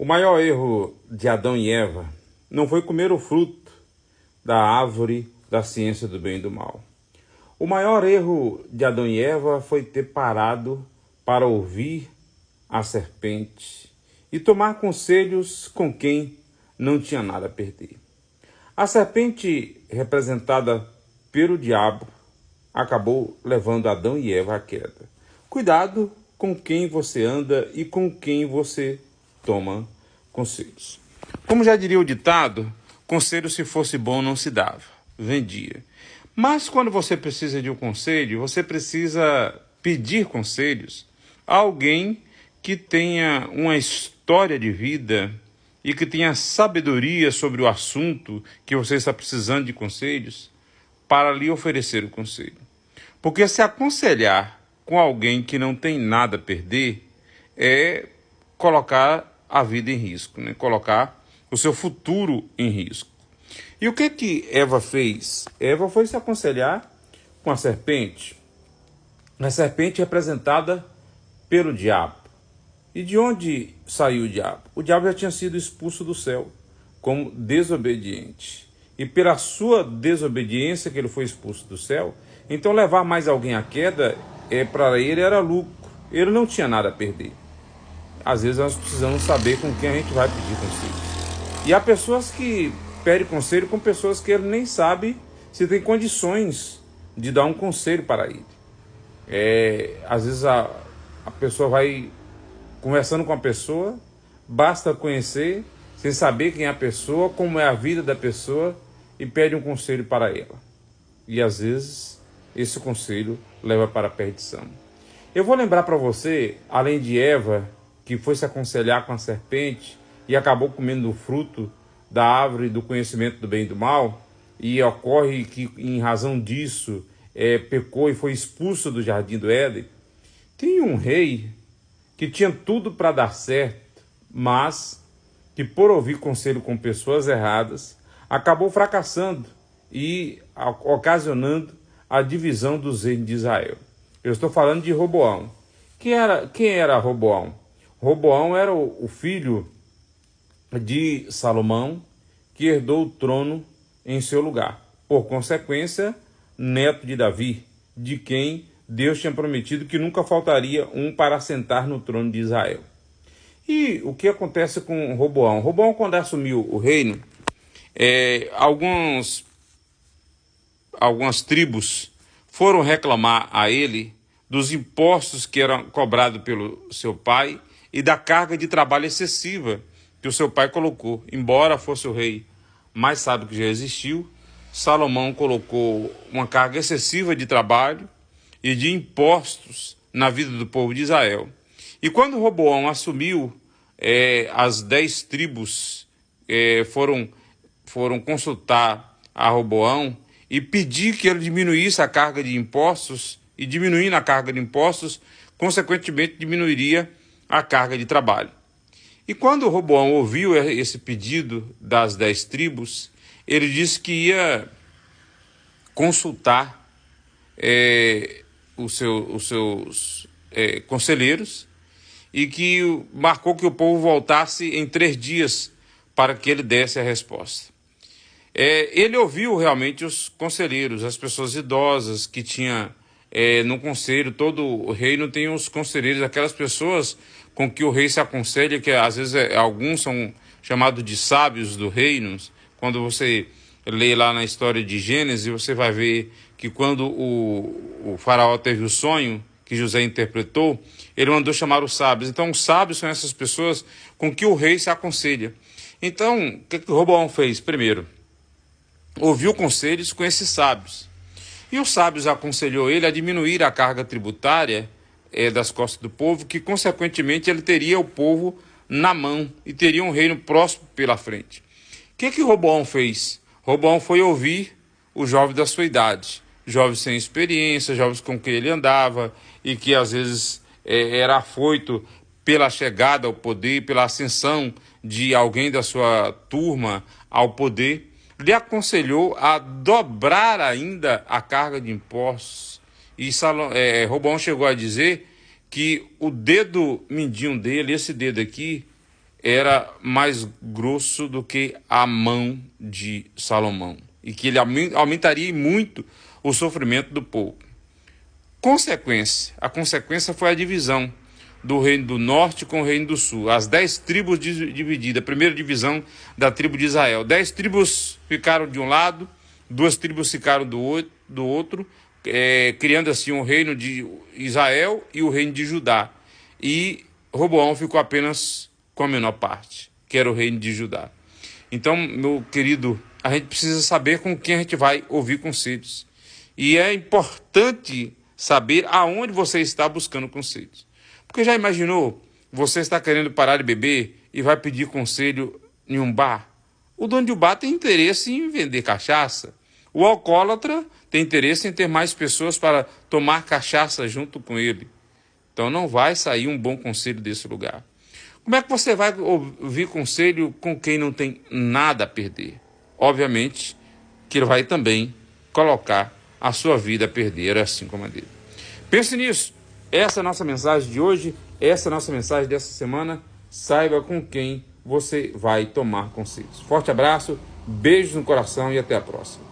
O maior erro de Adão e Eva não foi comer o fruto da árvore da ciência do bem e do mal. O maior erro de Adão e Eva foi ter parado para ouvir a serpente e tomar conselhos com quem não tinha nada a perder. A serpente, representada pelo diabo, acabou levando Adão e Eva à queda. Cuidado com quem você anda e com quem você toma conselhos. Como já diria o ditado, conselho se fosse bom não se dava, vendia. Mas quando você precisa de um conselho, você precisa pedir conselhos a alguém que tenha uma história de vida e que tenha sabedoria sobre o assunto que você está precisando de conselhos para lhe oferecer o conselho. Porque se aconselhar com alguém que não tem nada a perder é colocar a vida em risco, né? Colocar o seu futuro em risco. E o que Eva fez? Eva foi se aconselhar com a serpente. A serpente representada pelo diabo. E de onde saiu o diabo? O diabo já tinha sido expulso do céu como desobediente. E pela sua desobediência que ele foi expulso do céu, então levar mais alguém à queda, para ele era lucro. Ele não tinha nada a perder. Às vezes nós precisamos saber com quem a gente vai pedir conselho. E há pessoas que pedem conselho com pessoas que ele nem sabe se tem condições de dar um conselho para ele. Às vezes a pessoa vai conversando com a pessoa, basta conhecer, sem saber quem é a pessoa, como é a vida da pessoa, e pede um conselho para ela. E às vezes esse conselho leva para a perdição. Eu vou lembrar para você, além de Eva, que foi se aconselhar com a serpente e acabou comendo o fruto da árvore do conhecimento do bem e do mal, e ocorre que em razão disso pecou e foi expulso do jardim do Éden. Tem um rei que tinha tudo para dar certo, mas que por ouvir conselho com pessoas erradas, acabou fracassando e ocasionando a divisão dos reinos de Israel. Eu estou falando de Roboão. Quem era Roboão? Roboão era o filho de Salomão, que herdou o trono em seu lugar. Por consequência, neto de Davi, de quem Deus tinha prometido que nunca faltaria um para assentar no trono de Israel. E o que acontece com Roboão? Roboão, quando assumiu o reino, algumas tribos foram reclamar a ele dos impostos que eram cobrados pelo seu pai e da carga de trabalho excessiva que o seu pai colocou. Embora fosse o rei mais sábio que já existiu, Salomão colocou uma carga excessiva de trabalho e de impostos na vida do povo de Israel. E quando Roboão assumiu, as 10 tribos foram consultar a Roboão e pedir que ele diminuísse a carga de impostos, e diminuindo a carga de impostos, consequentemente diminuiria a carga de trabalho. E quando Roboão ouviu esse pedido das 10 tribos, ele disse que ia consultar os seus conselheiros e que marcou que o povo voltasse em 3 dias para que ele desse a resposta. Ele ouviu realmente os conselheiros, as pessoas idosas que tinha no conselho. Todo o reino tem os conselheiros, aquelas pessoas com que o rei se aconselha, que às vezes alguns são chamados de sábios do reino. Quando você lê lá na história de Gênesis, você vai ver que quando o faraó teve o sonho que José interpretou, ele mandou chamar os sábios. Então os sábios são essas pessoas com que o rei se aconselha. Então o que Roboão fez? Primeiro, ouviu conselhos com esses sábios. E os sábios aconselhou ele a diminuir a carga tributária das costas do povo, que consequentemente ele teria o povo na mão e teria um reino próspero pela frente. O que Roboão fez? Roboão foi ouvir os jovens da sua idade, jovens sem experiência, jovens com quem ele andava e que às vezes era afoito pela chegada ao poder, pela ascensão de alguém da sua turma ao poder. Lhe aconselhou a dobrar ainda a carga de impostos. E Roboão chegou a dizer que o dedo mindinho dele, esse dedo aqui, era mais grosso do que a mão de Salomão, e que ele aumentaria muito o sofrimento do povo. A consequência foi a divisão do reino do norte com o reino do sul. As 10 tribos divididas, a primeira divisão da tribo de Israel. 10 tribos ficaram de um lado, 2 tribos ficaram do outro, criando assim o reino de Israel e o reino de Judá. E Roboão ficou apenas com a menor parte, que era o reino de Judá. Então, meu querido, a gente precisa saber com quem a gente vai ouvir conselhos. E é importante saber aonde você está buscando conselhos. Porque já imaginou, você está querendo parar de beber e vai pedir conselho em um bar? O dono de um bar tem interesse em vender cachaça. O alcoólatra tem interesse em ter mais pessoas para tomar cachaça junto com ele. Então não vai sair um bom conselho desse lugar. Como é que você vai ouvir conselho com quem não tem nada a perder? Obviamente que ele vai também colocar a sua vida a perder, assim como a dele. Pense nisso. Essa é a nossa mensagem de hoje, essa é a nossa mensagem dessa semana. Saiba com quem você vai tomar conselhos. Forte abraço, beijos no coração e até a próxima.